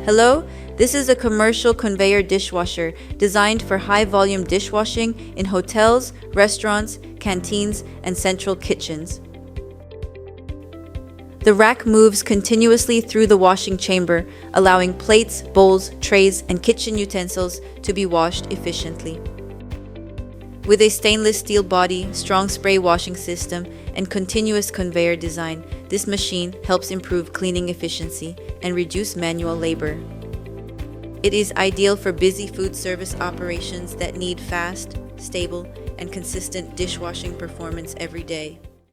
Hello, this is a commercial conveyor dishwasher designed for high-volume dishwashing in hotels, restaurants, canteens, and central kitchens. The rack moves continuously through the washing chamber, allowing plates, bowls, trays, and kitchen utensils to be washed efficiently. With a stainless steel body, strong spray washing system, and continuous conveyor design, this machine helps improve cleaning efficiency and reduce manual labor. It is ideal for busy food service operations that need fast, stable, and consistent dishwashing performance every day.